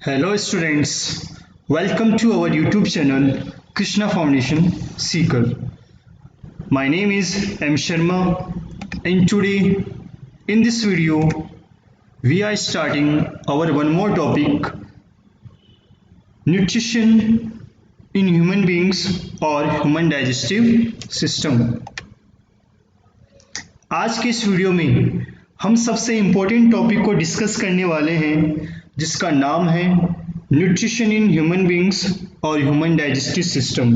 Hello students, welcome to our YouTube channel Krishna Foundation Seeker. My name is M. Sharma and today in this video we are starting our one more topic, nutrition in human beings or human digestive system. आज के इस video में हम सबसे important topic को discuss करने वाले हैं जिसका नाम है न्यूट्रिशन इन ह्यूमन बींग्स और ह्यूमन डाइजेस्टिव सिस्टम।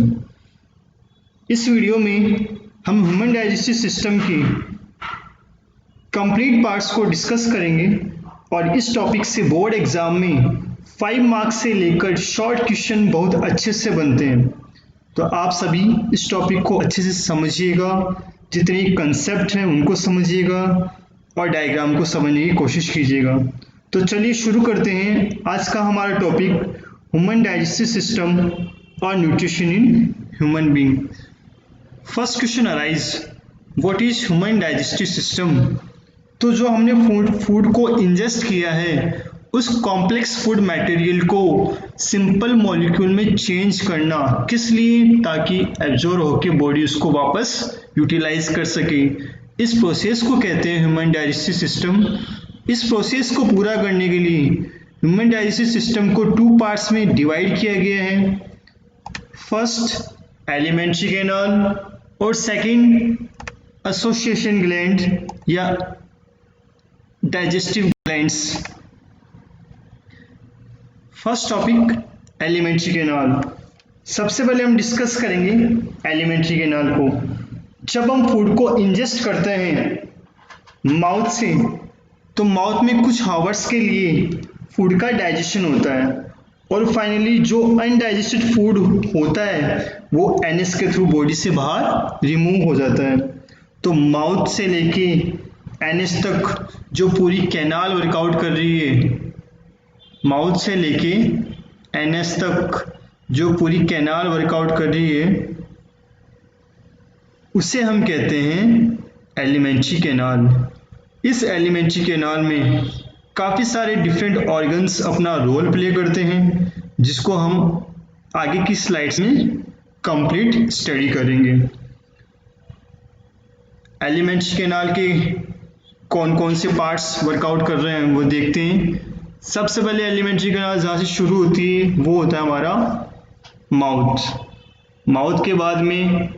इस वीडियो में हम ह्यूमन डाइजेस्टिव सिस्टम की कंप्लीट पार्ट्स को डिस्कस करेंगे और इस टॉपिक से बोर्ड एग्जाम में 5 मार्क्स से लेकर शॉर्ट क्वेश्चन बहुत अच्छे से बनते हैं। तो आप सभी इस टॉपिक को अच्छे से समझिएगा, जितने कंसेप्ट हैं उनको समझिएगा और डायग्राम को समझने की कोशिश कीजिएगा। तो चलिए शुरू करते हैं आज का हमारा टॉपिक, ह्यूमन डाइजेस्टिव सिस्टम और nutrition in human being. First question arise, what is human digestive system. तो जो हमने फूड को इंजेस्ट किया है उस कॉम्प्लेक्स फूड मटेरियल को सिंपल मॉलिक्यूल में चेंज करना किस लिए, ताकि एब्जॉर्ब होकर बॉडी उसको वापस यूटिलाइज कर सके। इस प्रोसेस को कहते हैं ह्यूमन डाइजेस्टिव सिस्टम। इस प्रोसेस को पूरा करने के लिए ह्यूमन डाइजेस्टिव सिस्टम को 2 पार्ट्स में डिवाइड किया गया है। फर्स्ट एलिमेंट्री कैनाल और सेकंड एसोसिएशन ग्लैंड या digestive glands. First topic alimentary canal. सबसे पहले हम डिस्कस करेंगे एलिमेंट्री कैनाल को। जब हम फूड को इंजेस्ट करते हैं माउथ से, तो माउथ में कुछ हावर्स के लिए फूड का डाइजेशन होता है और फाइनली जो अनडाइजेस्टेड फूड होता है वो एनएस के थ्रू बॉडी से बाहर रिमूव हो जाता है। तो माउथ से लेके एनएस तक जो पूरी कैनाल वर्कआउट कर रही है, माउथ से लेके एनएस तक जो पूरी कैनाल वर्कआउट कर रही है, उसे हम कहते हैं एलिमेंट्री कैनाल। इस एलिमेंट्री कैनाल में काफ़ी सारे डिफरेंट ऑर्गन्स अपना रोल प्ले करते हैं, जिसको हम आगे की स्लाइड्स में कंप्लीट स्टडी करेंगे। एलिमेंट्री कैनाल के कौन कौन से पार्ट्स वर्कआउट कर रहे हैं वो देखते हैं। सबसे पहले एलिमेंट्री कैनाल जहाँ से शुरू होती है वो होता है हमारा माउथ। माउथ के बाद में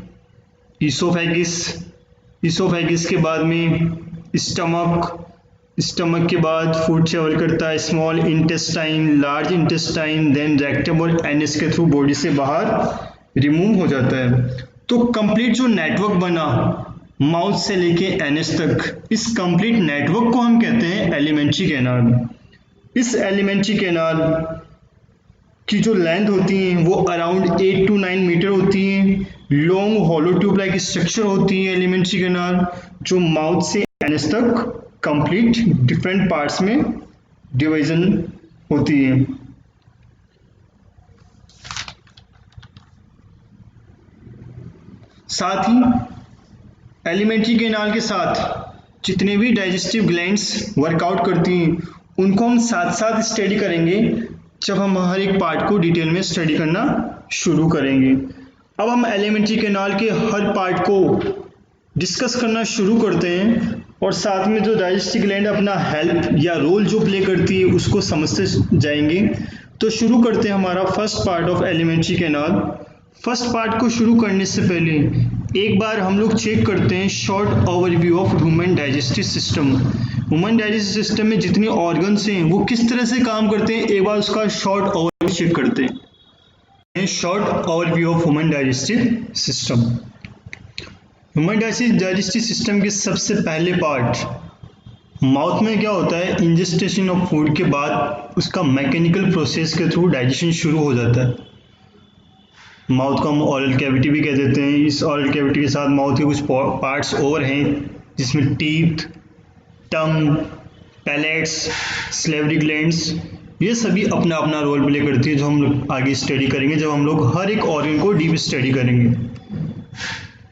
ईसोफेगिस, ईसोफेगिस के बाद में स्टमक, स्टमक के बाद फूड ट्रेवल करता है small intestine, large intestine, then rectum और एनएस के थ्रू बॉडी से बाहर रिमूव हो जाता है। तो कंप्लीट जो नेटवर्क बना माउथ से लेके एनएस तक, इस कंप्लीट नेटवर्क को हम कहते हैं एलिमेंट्री कैनाल। इस एलिमेंट्री कैनाल की जो लेंथ होती है वो अराउंड 8 to 9 मीटर होती है। Long hollow tube like structure होती है एलिमेंट्री कैनाल, जो माउथ से एनएस तक कंप्लीट डिफरेंट पार्ट्स में डिवीजन होती है। साथ ही एलिमेंट्री कैनाल के साथ जितने भी डाइजेस्टिव ग्लैंड्स वर्कआउट करती हैं उनको हम साथ साथ स्टडी करेंगे जब हम हर एक पार्ट को डिटेल में स्टडी करना शुरू करेंगे। अब हम एलिमेंट्री कैनाल के हर पार्ट को डिस्कस करना शुरू करते हैं और साथ में जो डाइजेस्टिव ग्लैंड अपना हेल्प या रोल जो प्ले करती है उसको समझते जाएंगे। तो शुरू करते हैं हमारा first part of alimentary canal. First part को शुरू करने से पहले एक बार हम लोग चेक करते हैं short overview of human digestive system. Human digestive system में जितने ऑर्गन्स हैं वो किस तरह से काम करते हैं, एक बार उसका शॉर्ट ओवरव्यू चेक करते हैं। Short overview of human digestive system. Human digestive system के सबसे पहले पार्ट माउथ में क्या होता है, इंजेस्टेशन ऑफ फूड के बाद उसका मैकेनिकल प्रोसेस के थ्रू डाइजेशन शुरू हो जाता है। माउथ को हम ऑरल कैविटी भी कह देते हैं। इस ऑरल कैविटी के साथ माउथ के कुछ पार्ट्स और हैं जिसमें टीथ, टंग, पैलेट्स, सलेवरी ग्लैंड्स, ये सभी अपना अपना रोल प्ले करती है, जो हम लोग आगे स्टडी करेंगे जब हम लोग हर एक ऑर्गन को डीप स्टडी करेंगे।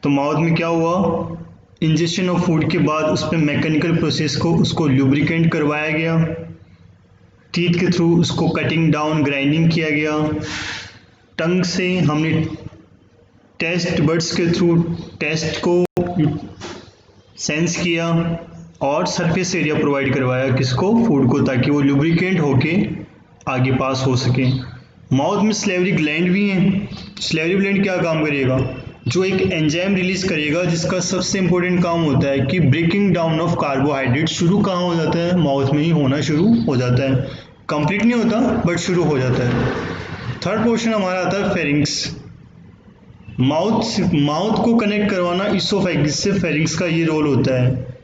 तो माउथ में क्या हुआ, इंजेक्शन ऑफ फूड के बाद उस पर मैकेनिकल प्रोसेस को उसको लुब्रिकेंट करवाया गया, टीथ के थ्रू उसको कटिंग डाउन ग्राइंडिंग किया गया, टंग से हमने टेस्ट बड्स के थ्रू टेस्ट को सेंस किया और सरफेस एरिया प्रोवाइड करवाया किसको, फूड को, ताकि वो लुब्रिकेंट होके आगे पास हो सके। माउथ में स्लेवरी ग्लैंड भी हैं। स्लेवरी ग्लैंड क्या काम करेगा, जो एक एंजाइम रिलीज करेगा जिसका सबसे इंपॉर्टेंट काम होता है कि ब्रेकिंग डाउन ऑफ कार्बोहाइड्रेट शुरू कहाँ हो जाता है, माउथ में ही होना शुरू हो जाता है। कंप्लीट नहीं होता बट शुरू हो जाता है। थर्ड पोर्शन हमारा आता है फेरिंग्स। माउथ को कनेक्ट करवाना इसोफेगस से फेरिंग्स का ये रोल होता है।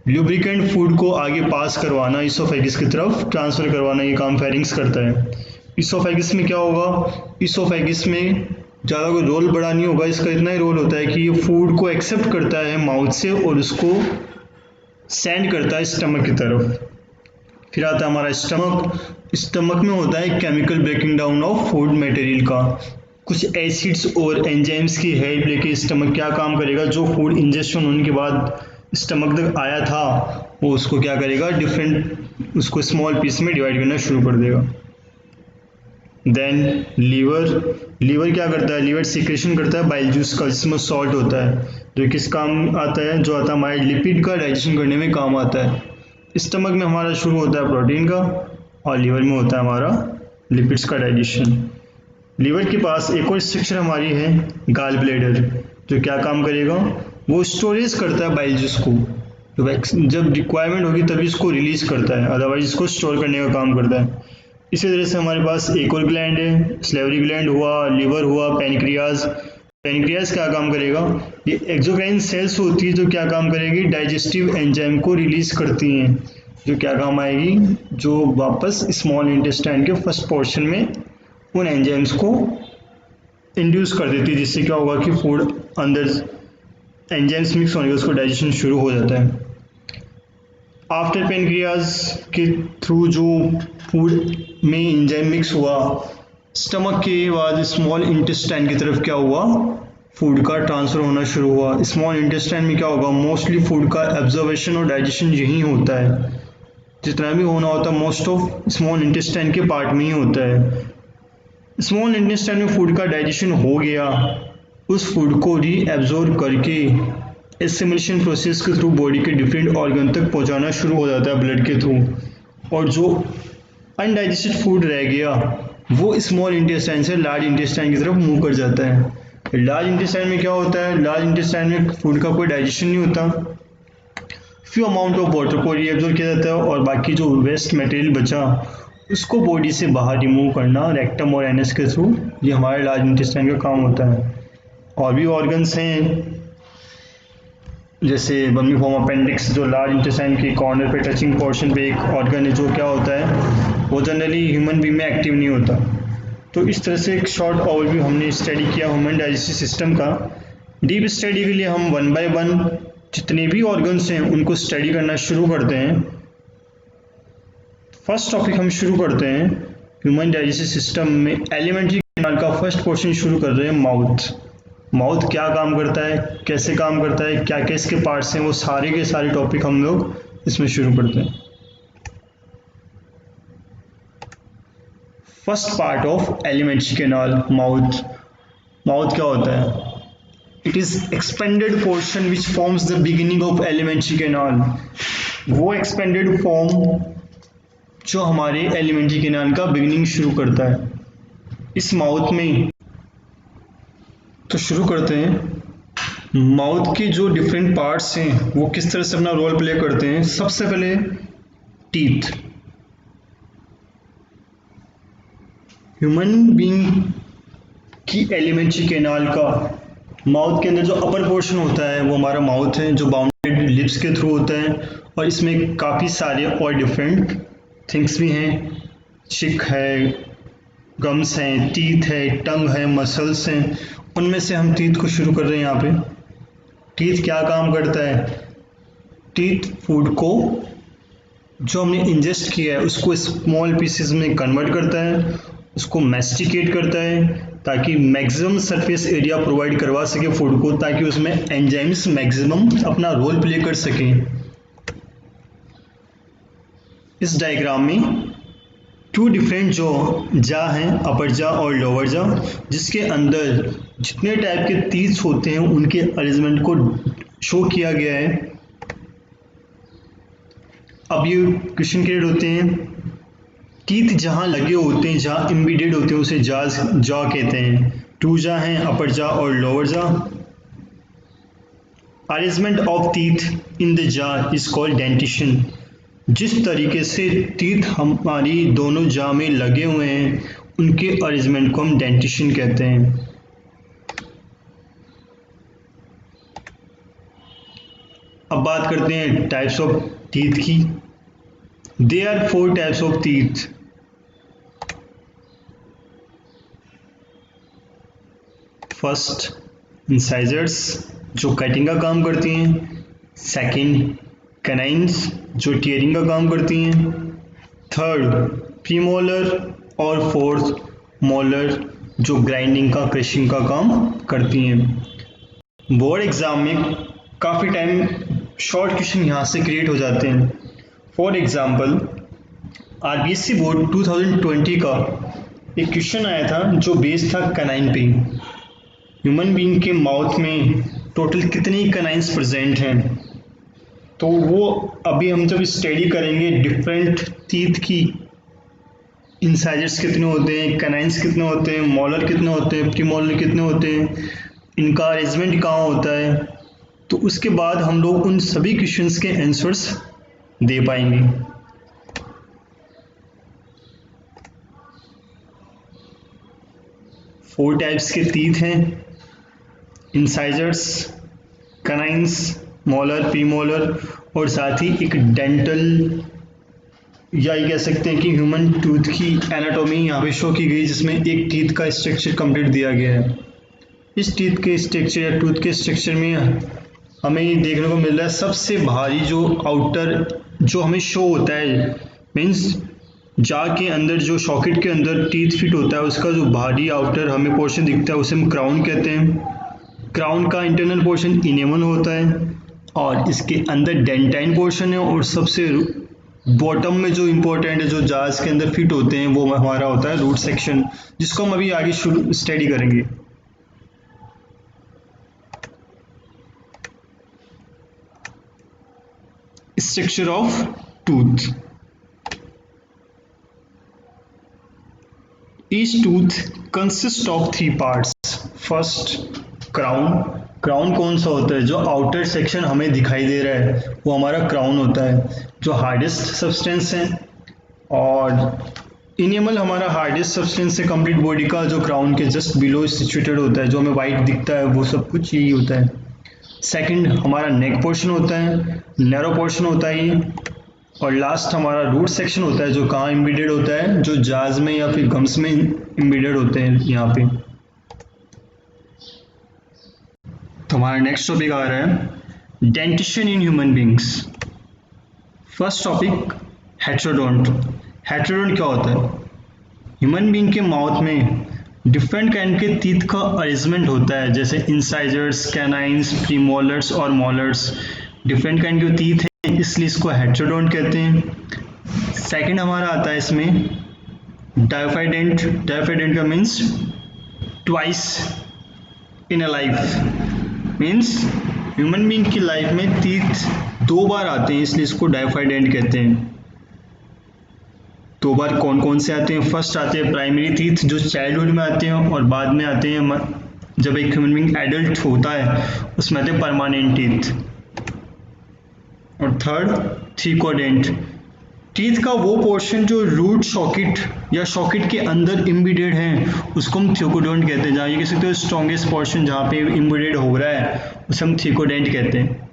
लुब्रिकेंट फूड को आगे पास करवाना, इसोफेगस की तरफ ट्रांसफर करवाना, ये काम फेरिंग्स करता है। इसोफेगस में क्या होगा, इसोफेगस में ज़्यादा कोई रोल बड़ा नहीं होगा, इसका इतना ही रोल होता है कि ये फूड को एक्सेप्ट करता है माउथ से और उसको सेंड करता है स्टमक की तरफ। फिर आता है हमारा स्टमक। स्टमक में होता है chemical breaking down of food material का, कुछ एसिड्स और एंजाइम्स की हेल्प लेके स्टमक क्या काम करेगा, जो फूड इंजेक्शन होने के बाद स्टमक तक आया था वो उसको क्या करेगा, डिफरेंट उसको स्मॉल पीस में डिवाइड करना शुरू कर देगा। देन लीवर क्या करता है, लीवर सिक्रेशन करता है बाइल जूस का जिसमें सॉल्ट होता है, जो किस काम आता है, जो आता है हमारे लिपिड का डाइजेशन करने में काम आता है। स्टमक में हमारा शुरू होता है प्रोटीन का और लीवर में होता है हमारा लिपिड्स का डाइजेशन। लीवर के पास एक और स्ट्रक्चर हमारी है गाल ब्लैडर, जो क्या काम करेगा, वो स्टोरेज करता है बाइल जूस को, जब रिक्वायरमेंट होगी तभी इसको रिलीज करता है, अदरवाइज इसको स्टोर करने का काम करता है। इसी तरह से हमारे पास एक और ग्लैंड है, स्लेवरी ग्लैंड हुआ, लीवर हुआ, पैनक्रियाज। पैनक्रियाज क्या काम करेगा, ये एक्सोक्राइन सेल्स होती है जो क्या काम करेगी, डाइजेस्टिव एंजाइम को रिलीज करती हैं, जो क्या काम आएगी, जो वापस स्मॉल इंटेस्टाइन के फर्स्ट पोर्शन में उन एंजाइम्स को इंड्यूस कर देती है, जिससे क्या होगा कि फूड अंदर एंजाइम्स मिक्स होने का उसको डाइजेशन शुरू हो जाता है। आफ्टर पेनक्रियाज के थ्रू जो फूड में एंजाइम मिक्स हुआ, स्टमक के बाद स्मॉल इंटेस्टाइन की तरफ क्या हुआ, फूड का ट्रांसफर होना शुरू हुआ। स्मॉल इंटेस्टाइन में क्या होगा, मोस्टली फूड का एब्जॉर्बेशन और डाइजेशन यहीं होता है, जितना भी होना होता है मोस्ट ऑफ स्मॉल इंटेस्टाइन के पार्ट में ही होता है। स्मॉल इंटेस्टाइन में फूड का डाइजेशन हो गया, उस फूड को रीएब्जॉर्ब करके एसिमिलेशन प्रोसेस के थ्रू बॉडी के डिफरेंट ऑर्गन तक पहुंचाना शुरू हो जाता है ब्लड के थ्रू, और जो अनडाइजेस्टेड फूड रह गया वो स्मॉल इंटेस्टाइन से लार्ज इंटेस्टाइन की तरफ मूव कर जाता है। लार्ज इंटेस्टाइन में क्या होता है, लार्ज इंटेस्टाइन में फूड का कोई डाइजेशन नहीं होता, फ्यू अमाउंट ऑफ वाटर को रीएब्जॉर्ब किया जाता है और बाकी जो वेस्ट मटेरियल बचा उसको बॉडी से बाहर रिमूव करना रेक्टम और एनस के थ्रू, ये हमारे लार्ज इंटेस्टाइन का काम होता है। और भी ऑर्गन्स हैं जैसे बर्निफॉर्म अपेंडिक्स, जो लार्ज इंटेस्टाइन के कॉर्नर पे टचिंग पोर्शन पे एक ऑर्गन है, जो क्या होता है वो जनरली ह्यूमन बींग में एक्टिव नहीं होता। तो इस तरह से एक शॉर्ट ओवरव्यू हमने स्टडी किया ह्यूमन डाइजेस्टिव सिस्टम का। डीप स्टडी के लिए हम 1 by 1 जितने भी ऑर्गन्स हैं उनको स्टडी करना शुरू करते हैं। फर्स्ट टॉपिक हम शुरू करते हैं ह्यूमन डाइजेस्टिव सिस्टम में एलिमेंट्री कैनाल का फर्स्ट पोर्शन शुरू कर रहे हैं माउथ। माउथ क्या काम करता है, कैसे काम करता है, क्या क्या इसके पार्ट्स हैं, वो सारे के सारे टॉपिक हम लोग इसमें शुरू करते हैं। First part of alimentary canal, mouth. Mouth क्या होता है, it is expanded portion which forms the beginning of alimentary canal. वो एक्सपेंडेड फॉर्म जो हमारे एलिमेंट्री कैनाल का बिगिनिंग शुरू करता है। इस माउथ में तो शुरू करते हैं, माउथ के जो डिफरेंट पार्ट्स हैं वो किस तरह से अपना रोल प्ले करते हैं। सबसे पहले टीथ। ह्यूमन बीइंग की एलिमेंट्री कैनाल का माउथ के अंदर जो अपर पोर्शन होता है वो हमारा माउथ है, जो बाउंडेड लिप्स के थ्रू होता है, और इसमें काफ़ी सारे और डिफरेंट थिंग्स भी हैं, चिक है, गम्स हैं, टीथ है, टंग है, मसल्स हैं। उनमें से हम टीथ को शुरू कर रहे हैं। यहाँ पे टीथ क्या काम करता है, टीथ फूड को जो हमने इंजेस्ट किया है उसको स्मॉल पीसेस में कन्वर्ट करता है, उसको मैस्टिकेट करता है ताकि मैक्सिमम सरफेस एरिया प्रोवाइड करवा सके फूड को, ताकि उसमें एंजाइम्स मैक्सिमम अपना रोल प्ले कर सकें। इस डायग्राम में टू डिफरेंट जा हैं, अपर जा और लोअर जा, जिसके अंदर जितने टाइप के टीथ होते हैं उनके अरेंजमेंट को शो किया गया है। अब ये क्वेश्चन क्रिएट होते हैं, टीथ जहाँ लगे होते हैं, जहाँ एम्बेडेड होते हैं, उसे जा कहते हैं। टू जा हैं, अपर जा और लोअर जा। Arrangement of teeth in the जा इज कॉल्ड डेंटिशन। जिस तरीके से टीथ हमारी दोनों जा में लगे हुए हैं उनके अरेंजमेंट को हम डेंटिशन कहते हैं। अब बात करते हैं टाइप्स ऑफ टीथ की। There are 4 types of teeth. First, incisors जो कटिंग का काम करती हैं। सेकंड, कैनाइन्स जो टीयरिंग का काम करती हैं। थर्ड, प्रीमोलर और फोर्थ, मोलर जो ग्राइंडिंग का, क्रशिंग का काम करती हैं। बोर्ड एग्जाम में काफ़ी टाइम शॉर्ट क्वेश्चन यहाँ से क्रिएट हो जाते हैं। फॉर एग्जांपल, आरबीएससी बोर्ड 2020 का एक क्वेश्चन आया था जो बेस्ड था कैनाइन पे। ह्यूमन बीइंग के माउथ में टोटल कितनी कैनाइन्स प्रेजेंट हैं, तो वो अभी हम जब स्टडी करेंगे डिफरेंट टीथ की, इंसाइजर्स कितने होते हैं, कैनाइन्स कितने होते हैं, मोलर कितने होते हैं, प्रीमोलर कितने होते हैं, इनका अरेंजमेंट कहाँ होता है, तो उसके बाद हम लोग उन सभी क्वेश्चंस के आंसर्स दे पाएंगे। फोर टाइप्स के टीथ हैं, इंसाइजर्स, कैनाइन्स, मोलर, प्रीमोलर और साथ ही एक डेंटल, या ये कह सकते हैं कि ह्यूमन टूथ की एनाटॉमी यहाँ पे शो की गई, जिसमें एक टीथ का स्ट्रक्चर कंप्लीट दिया गया है। इस टीथ के स्ट्रक्चर या टूथ के स्ट्रक्चर में हमें ये देखने को मिल रहा है सबसे भारी जो आउटर जो हमें शो होता है, मीन्स जा के अंदर जो सॉकेट के अंदर टीथ फिट होता है उसका जो भारी आउटर हमें पोर्शन दिखता है उसे हम क्राउन कहते हैं। क्राउन का इंटरनल पोर्शन इनेमल होता है और इसके अंदर डेंटाइन पोर्शन है, और सबसे बॉटम में जो इम्पोर्टेंट है जो जाज के अंदर फिट होते हैं वो हमारा होता है रूट सेक्शन, जिसको हम अभी आगे स्टडी करेंगे। Structure of tooth. Each tooth consists of 3 parts. First, crown. Crown कौन सा होता है? जो आउटर सेक्शन हमें दिखाई दे रहा है वो हमारा क्राउन होता है, जो हार्डेस्ट सब्सटेंस है, और इनेमल हमारा हार्डेस्ट सब्सटेंस है कंप्लीट बॉडी का, जो क्राउन के जस्ट बिलो सिचुएटेड होता है, जो हमें वाइट दिखता है वो सब कुछ यही होता है। सेकंड, हमारा नेक पोर्शन होता है, नैरो पोर्शन होता है ये, और लास्ट हमारा रूट सेक्शन होता है जो कहाँ एम्बेडेड होता है, जो जाज में या फिर गम्स में एम्बेडेड होते हैं यहाँ पे। तो हमारा नेक्स्ट टॉपिक आ रहा है dentition in human beings. First topic, heterodont. Heterodont क्या होता है? ह्यूमन बींग के माउथ में डिफरेंट काइंड के टीथ का अरेंजमेंट होता है, जैसे इंसाइजर्स, कैनाइन्स, प्रीमोलर्स और मोलर्स। डिफरेंट काइंड के टीथ हैं इसलिए इसको हेट्रोडोंट कहते हैं। सेकंड हमारा आता है इसमें डायोफाइडेंट। डायोफाइडेंट का means twice in a life, means human being की लाइफ में टीथ 2 बार आते हैं इसलिए इसको डायोफाइडेंट कहते हैं। 2 बार कौन कौन से आते हैं? फर्स्ट आते हैं प्राइमरी टीथ जो चाइल्डहुड में आते हैं, और बाद में आते हैं जब एक ह्यूमन बीइंग एडल्ट होता है उसमें आते हैं परमानेंट टीथ। और थर्ड, थीकोडेंट। टीथ का वो पोर्शन जो रूट सॉकेट या सॉकेट के अंदर इम्बेडेड है उसको हम थीकोडेंट कहते हैं। जहाँ ये कह सकते हो स्ट्रॉन्गेस्ट पोर्शन जहाँ पे इम्बेडेड हो रहा है उसे हम थीकोडेंट कहते हैं।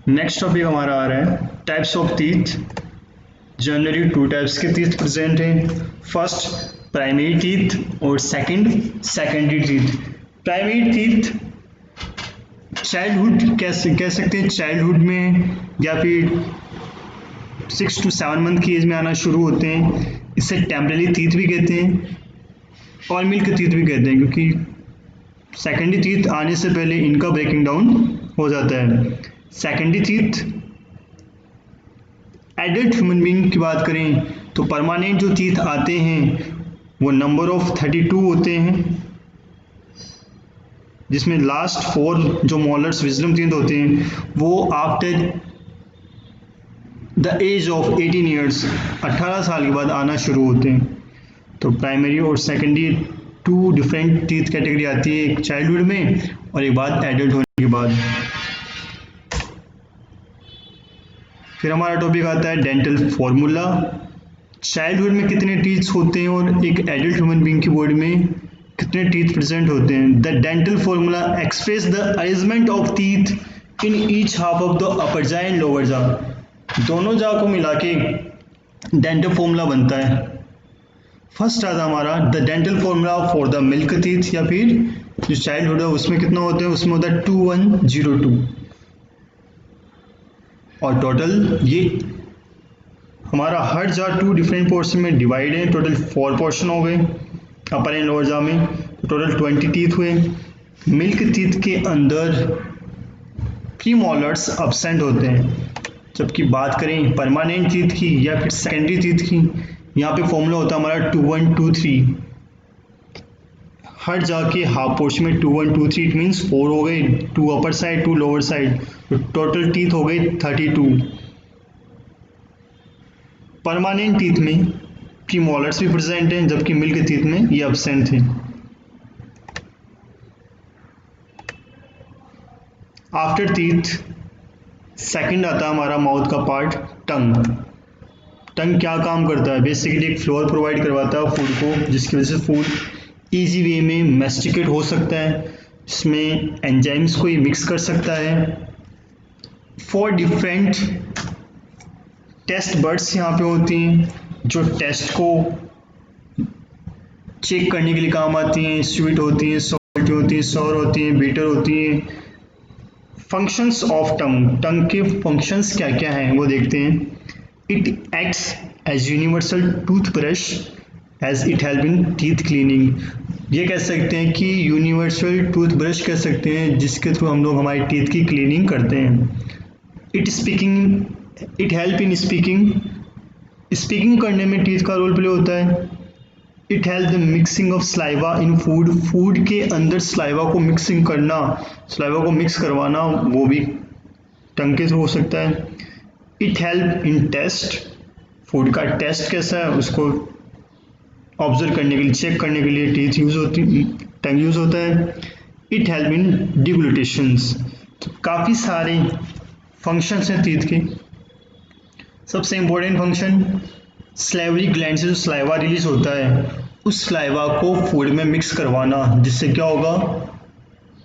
नेक्स्ट टॉपिक हमारा आ रहा है types of teeth. Generally 2 types के टीथ प्रेजेंट हैं। फर्स्ट, प्राइमरी टीथ और second, secondary teeth. Primary teeth childhood कह सकते हैं, चाइल्डहुड में या फिर 6 to 7 मंथ की एज में आना शुरू होते हैं। इसे टेम्पररी टीथ भी कहते हैं और मिल्क टीथ भी कहते हैं, क्योंकि सेकेंडरी टीथ आने से पहले इनका ब्रेकिंग डाउन हो जाता है। Secondary teeth adult human being की बात करें तो परमानेंट जो टीथ आते हैं वो नंबर ऑफ 32 होते हैं, जिसमें लास्ट 4 जो मोलर्स विजडम टीथ होते हैं वो after the age of 18 years 18 साल के बाद आना शुरू होते हैं। तो प्राइमरी और सेकेंडरी 2 डिफरेंट टीथ कैटेगरी आती है, एक चाइल्डहुड में और एक बाद एडल्ट होने के बाद। फिर हमारा टॉपिक आता है डेंटल फॉर्मूला। चाइल्डहुड में कितने टीथ होते हैं और एक एडल्ट ह्यूमन बीइंग की बॉडी में कितने टीथ प्रेजेंट होते हैं। The dental formula express the arrangement of teeth in each half of the upper जा एंड लोअर जा। दोनों जा को मिला के डेंटल फॉर्मूला बनता है। फर्स्ट आता हमारा the dental formula for the milk teeth, या फिर जो चाइल्डहुड है उसमें कितना होते हैं, उसमें होता है 2102 और टोटल ये हमारा हर जा 2 डिफरेंट पोर्शन में डिवाइड है। टोटल 4 पोर्शन हो गए अपर एंड लोअर जा में, तो टोटल 20 टीथ हुए। मिल्क टीथ के अंदर प्रीमोलर्स एब्सेंट होते हैं। जबकि बात करें परमानेंट टीथ की या फिर सेकेंडरी टीथ की, यहाँ पे फॉर्मूला होता है हमारा 2123। हर जा के हाफ पोर्शन में 2123, इट मीन्स 4 हो गए, 2 अपर साइड 2 लोअर साइड, तो टोटल टीथ हो गए 32। परमानेंट टीथ में प्रीमोलर्स भी प्रेजेंट हैं, जबकि मिल्क टीथ में ये एब्सेंट थे। आफ्टर टीथ सेकंड आता है हमारा माउथ का पार्ट टंग। टंग क्या काम करता है, बेसिकली एक फ्लोर प्रोवाइड करवाता है फूड को, जिसकी वजह से फूड इजी वे में मैस्टिकेट हो सकता है, जिसमें एंजाइम्स को ये मिक्स कर सकता है। 4 डिफरेंट टेस्ट बर्ड्स यहाँ पे होती हैं जो टेस्ट को चेक करने के लिए काम आती हैं। स्वीट होती हैं, सॉल्टी होती हैं, सॉर होती हैं, बीटर होती हैं। फंक्शंस ऑफ टंग, टंग के फंक्शंस क्या क्या हैं वो देखते हैं। It acts as universal toothbrush as it help in teeth cleaning. ये कह सकते हैं कि यूनिवर्सल टूथब्रश कह सकते हैं जिसके थ्रू हम लोग हमारी टीथ की क्लीनिंग करते हैं। इट हेल्प इन स्पीकिंग करने में टीथ का रोल प्ले होता है। It help the mixing of saliva in food, food के अंदर स्लाइवा को मिक्सिंग करना, स्लाइवा को मिक्स करवाना, वो भी टंग के थ्रू हो सकता है। It help in taste, food का टेस्ट कैसा है उसको ऑब्जर्व करने के लिए, चेक करने के लिए टीथ यूज होती, टंग यूज होता है। It help in deglutitions. तो काफ़ी सारे फंक्शंस हैं टीथ के। सबसे इम्पोर्टेंट फंक्शन सलेवरी ग्लैंड से जो स्लाइवा रिलीज होता है, उस स्लाइवा को फूड में मिक्स करवाना, जिससे क्या होगा,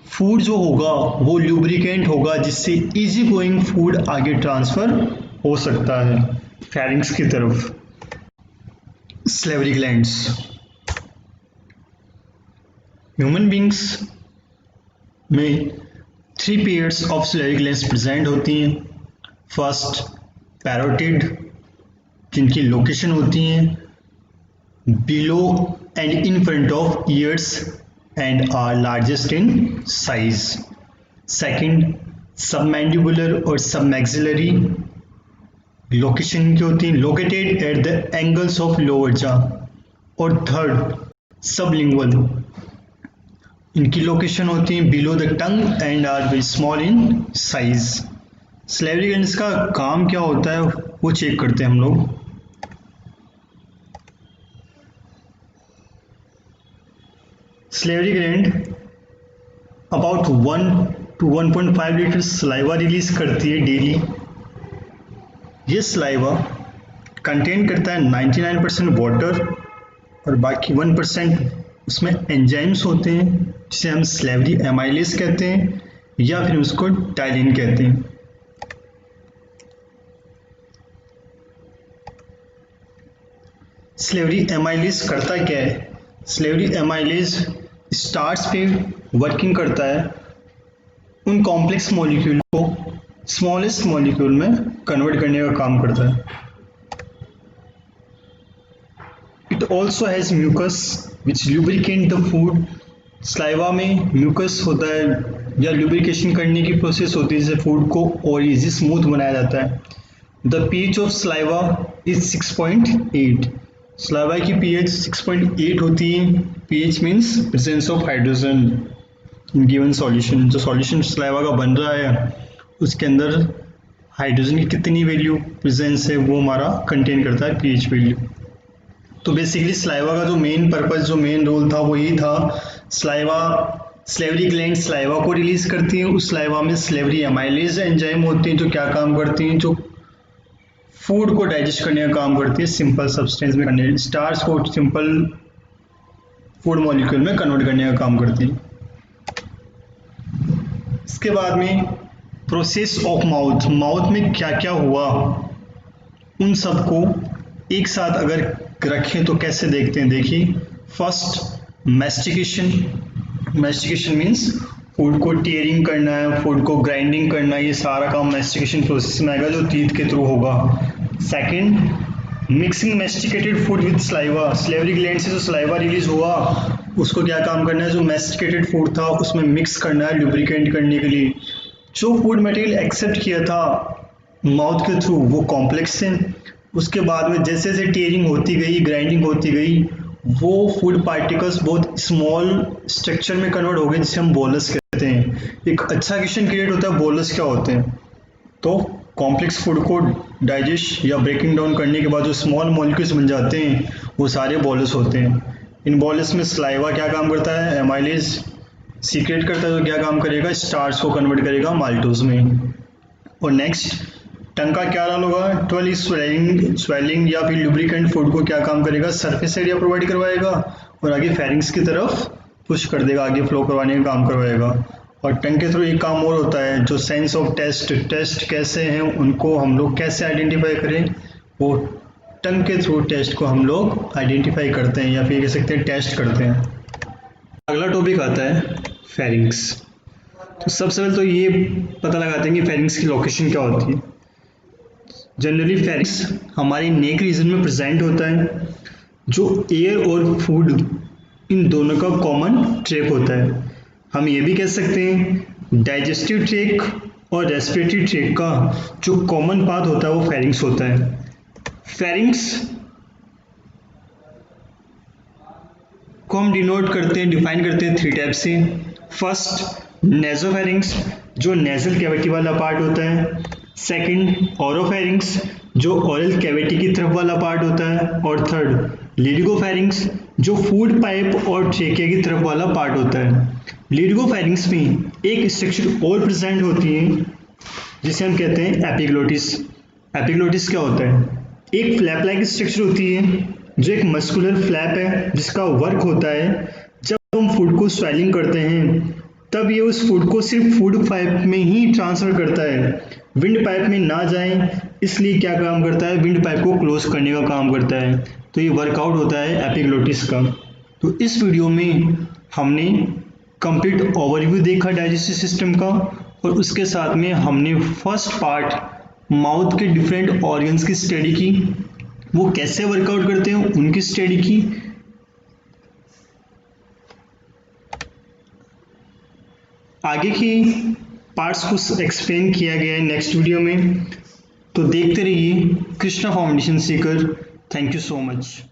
फूड जो होगा वो ल्यूब्रिकेंट होगा, जिससे इजी गोइंग फूड आगे ट्रांसफर हो सकता है फैरिंग्स की तरफ। सलेवरी ग्लैंड्स ह्यूमन बींग्स में 3 pairs of salivary glands present होती हैं। फर्स्ट पैरोटिड, जिनकी लोकेशन होती हैं below and in front of ears and are largest in size. Second submandibular और सबमैक्सिलरी, लोकेशन की होती हैं located at the angles of lower jaw. और थर्ड सबलिंगुअल, इनकी लोकेशन होती है below the tongue and are very small in size. Salivary glands का काम क्या होता है वो चेक करते हैं हम लोग। Salivary gland about 1 to 1.5 litre saliva release करती है डेली। ये सलाइवा कंटेन करता है 99% वाटर और बाकी 1% उसमें एंजाइम्स होते हैं, जिसे हम सलेवरी एमाइलेज कहते हैं या फिर उसको टाइलिन कहते हैं। सलेवरी एमाइलेज करता क्या है, सलेवरी एमाइलेज स्टार्च पे वर्किंग करता है, उन कॉम्प्लेक्स मॉलिक्यूल को स्मॉलेस्ट मॉलिक्यूल में कन्वर्ट करने का काम करता है। It also has mucus which lubricate the food. Saliva में म्यूकस होता है या लुब्रिकेशन करने की प्रोसेस होती है, जिससे फूड को और इजी स्मूथ बनाया जाता है। The pH of saliva is 6.8। Saliva की pH 6.8 होती है। pH means presence of hydrogen in given solution. जो सॉल्यूशन सलाइवा का बन रहा है उसके अंदर हाइड्रोजन की कितनी वैल्यू प्रेजेंस है वो हमारा कंटेन करता है pH वैल्यू। तो बेसिकली सलाइवा का जो मेन पर्पस, जो मेन रोल था वो यही था, स्लेवरी ग्लैंड सलाइवा को रिलीज करती हैं। उस सलाइवा में स्लेवरी एमाइलेज एंजाइम होती हैं जो क्या काम करती हैं, जो फूड को डाइजेस्ट करने का काम करती है, सिंपल सब्सटेंस में करने, स्टार्च को सिंपल फूड मॉलिक्यूल में कन्वर्ट करने का काम करती है। इसके बाद में प्रोसेस ऑफ माउथ में क्या क्या हुआ उन सबको एक साथ अगर रखें तो कैसे देखते हैं। देखिए, फर्स्ट मैस्टिकेशन मीन्स फूड को टीयरिंग करना है, फूड को ग्राइंडिंग करना है, ये सारा काम मैस्टिकेशन प्रोसेस में आएगा जो टीथ के थ्रू होगा। Second, mixing masticated food with saliva, salivary gland से जो सलाइवा रिलीज हुआ उसको क्या काम करना है, जो मैस्टिकेटेड फूड था उसमें मिक्स करना है लुब्रिकेंट करने के लिए। जो फूड मटेरियल एक्सेप्ट किया था माउथ के थ्रू वो कॉम्प्लेक्स है। उसके बाद में जैसे जैसे टीयरिंग होती गई, ग्राइंडिंग होती गई, वो फूड पार्टिकल्स बहुत स्मॉल स्ट्रक्चर में कन्वर्ट हो गए जिसे हम बोलस कहते हैं। एक अच्छा क्वेश्चन क्रिएट होता है बोलस क्या होते हैं। तो कॉम्प्लेक्स फूड को डाइजेस्ट या ब्रेकिंग डाउन करने के बाद जो स्मॉल मॉलिक्यूल्स बन जाते हैं वो सारे बोलस होते हैं। इन बोलस में सलाइवा क्या काम करता है, एमाइलेज सीक्रेट करता है, तो क्या काम करेगा, स्टार्च को कन्वर्ट करेगा माल्टोज में। और नेक्स्ट, टंग का क्या रोल होगा, 12 स्वेलिंग या फिर लुब्रिकेंट फूड को क्या काम करेगा, सरफेस एरिया प्रोवाइड करवाएगा और आगे फेरिंग्स की तरफ पुश कर देगा, आगे फ्लो करवाने का काम करवाएगा। और टंग के थ्रू एक काम और होता है, जो सेंस ऑफ टेस्ट कैसे हैं उनको हम लोग कैसे आइडेंटिफाई करें, वो टंग के थ्रू टेस्ट को हम लोग आइडेंटिफाई करते हैं या फिर कह सकते हैं टेस्ट करते हैं। अगला टॉपिक आता है फेरिंग्स। तो सबसे पहले तो ये पता लगाते हैं कि फेरिंग्स की लोकेशन क्या होती है। जनरली फेरिंग्स हमारी नेक रीजन में प्रेजेंट होता है, जो एयर और फूड इन दोनों का कॉमन ट्रैक होता है। हम ये भी कह सकते हैं डाइजेस्टिव ट्रैक और रेस्पिरेटरी ट्रैक का जो कॉमन पाथ होता है वो फेरिंग्स होता है। फेरिंग्स को हम डिनोट करते हैं, डिफाइन करते हैं 3 टाइप से। फर्स्ट, नेजोफेरिंग्स जो नेजल कैविटी वाला पार्ट होता है। सेकंड, ओरोफेरिंग्स जो ओरल कैविटी की तरफ वाला पार्ट होता है। और थर्ड, लिरिगोफेरिंग्स जो फूड पाइप और ट्रेकिया की तरफ वाला पार्ट होता है। लिरिगोफेरिंग्स में एक स्ट्रक्चर और प्रेजेंट होती है जिसे हम कहते हैं एपिग्लोटिस। एपिग्लोटिस क्या होता है, एक फ्लैप लाइक स्ट्रक्चर होती है जो एक मस्कुलर फ्लैप है जिसका वर्क होता है जब हम फूड को स्वेलिंग करते हैं तब ये उस फूड को सिर्फ फूड पाइप में ही ट्रांसफर करता है, विंड पाइप में ना जाए, इसलिए क्या काम करता है, विंड पाइप को क्लोज करने का काम करता है। तो ये वर्कआउट होता है एपिग्लोटिस का। तो इस वीडियो में हमने कंप्लीट ओवरव्यू देखा डाइजेस्टिव सिस्टम का, और उसके साथ में हमने फर्स्ट पार्ट माउथ के डिफरेंट ऑर्गन्स की स्टडी की, वो कैसे वर्कआउट करते हैं उनकी स्टडी की। आगे की पार्ट्स को एक्सप्लेन किया गया है नेक्स्ट वीडियो में। तो देखते रहिए Krishna foundation Sikar. Thank you so much.